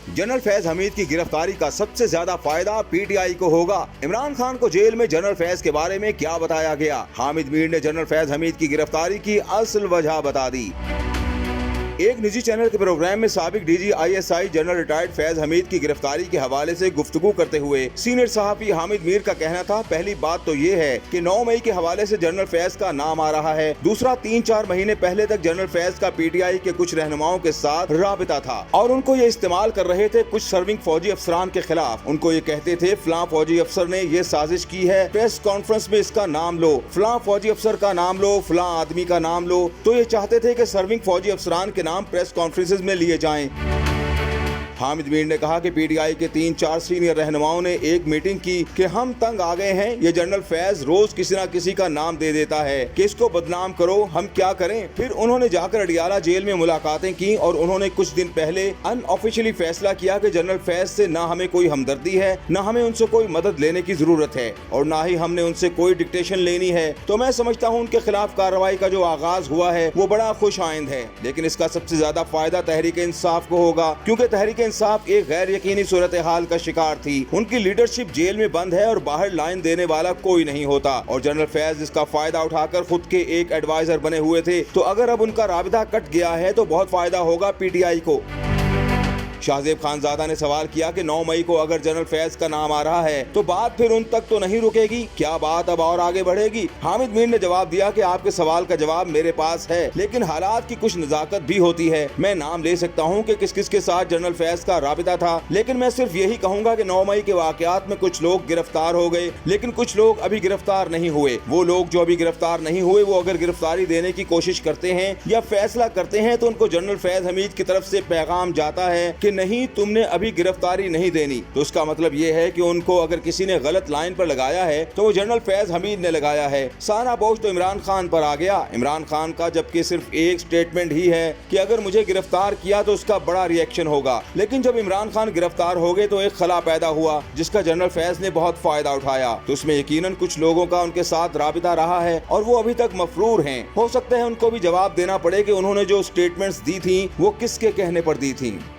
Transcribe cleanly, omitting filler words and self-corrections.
General Faiz Hamid की गिरफ्तारी का सबसे ज्यादा फायदा पीटीआई को होगा। इमरान खान को जेल में जनरल फैज के बारे में क्या बताया गया? हामिद मीर ने जनरल फैज हमीद की गिरफ्तारी की असल वजह बता दी। एक निजी चैनल के प्रोग्राम में साबिक DG ISI general retired Faiz Hamid की गिरफ्तारी के हवाले से गुफ्तगू करते हुए सीनियर सहाफी हामिद मीर का कहना था, पहली बात तो ये है कि 9 मई के हवाले से जनरल फैज का नाम आ रहा है। दूसरा, 3-4 महीने पहले तक जनरल फैज का पीटीआई के कुछ रहनुमाओं के साथ राबिता था और उनको ये इस्तेमाल कर रहे थे कुछ सर्विंग फौजी अफसरान के खिलाफ। उनको ये कहते थे फलां फौजी अफसर ने ये साजिश की है, प्रेस कॉन्फ्रेंस में इसका नाम लो, फलां फौजी अफसर का नाम लो, फलां आदमी का नाम लो। तो ये चाहते थे कि सर्विंग फौजी अफसरान के नाम प्रेस कॉन्फ्रेंस में लिए जाएं। हामिद मीर ने कहा कि पीटीआई के 3-4 सीनियर रहनुमाओं ने एक मीटिंग की कि हम तंग आ गए हैं, ये जनरल फैज रोज किसी न किसी का नाम दे देता है कि इसको बदनाम करो, हम क्या करें। फिर उन्होंने जाकर अडियाला जेल में मुलाकातें की और उन्होंने कुछ दिन पहले अनऑफिशियली फैसला किया कि जनरल फैज से न हमें कोई हमदर्दी है, न हमें उनसे कोई मदद लेने की जरूरत है और न ही हमने उनसे कोई डिक्टेशन लेनी है। तो मैं समझता हूँ उनके खिलाफ कार्रवाई का जो आगाज हुआ है वो बड़ा खुश आइंद है, लेकिन इसका सबसे ज्यादा फायदा तहरीक इंसाफ को होगा, क्योंकि तहरीक इंसाफ एक गैर यकीनी सूरत हाल का शिकार थी। उनकी लीडरशिप जेल में बंद है और बाहर लाइन देने वाला कोई नहीं होता और जनरल फैज इसका फायदा उठाकर खुद के एक एडवाइजर बने हुए थे। तो अगर अब उनका राबिता कट गया है तो बहुत फायदा होगा पीटीआई को। शाहजेब खानजादा ने सवाल किया कि 9 मई को अगर जनरल फैज का नाम आ रहा है तो बात फिर उन तक तो नहीं रुकेगी, क्या बात अब और आगे बढ़ेगी? हामिद मीर ने जवाब दिया कि आपके सवाल का जवाब मेरे पास है, लेकिन हालात की कुछ नजाकत भी होती है। मैं नाम ले सकता हूँ कि किस किस के साथ जनरल फैज का राबिता था, लेकिन मैं सिर्फ यही कहूँगा कि 9 मई के वाकयात में कुछ लोग गिरफ्तार हो गए, लेकिन कुछ लोग अभी गिरफ्तार नहीं हुए। वो लोग जो अभी गिरफ्तार नहीं हुए वो अगर गिरफ्तारी देने की कोशिश करते हैं या फैसला करते हैं तो उनको जनरल फैज हमीद की तरफ से पैगाम जाता है कि नहीं, तुमने अभी गिरफ्तारी नहीं देनी। तो उसका मतलब ये है कि उनको अगर किसी ने गलत लाइन पर लगाया है तो वो जनरल फैज हमीद ने लगाया है। सारा बोझ तो इमरान खान पर आ गया। इमरान खान का जबकि सिर्फ एक स्टेटमेंट ही है कि अगर मुझे गिरफ्तार किया तो उसका बड़ा रिएक्शन होगा, लेकिन जब इमरान खान गिरफ्तार हो गए तो एक खला पैदा हुआ जिसका जनरल फैज ने बहुत फायदा उठाया। तो उसमें यकीनन कुछ लोगों का उनके साथ राबिता रहा है और वो अभी तक मफरूर हैं। हो सकता है उनको भी जवाब देना पड़े कि उन्होंने जो स्टेटमेंट्स दी थी वो किसके कहने पर दी थी।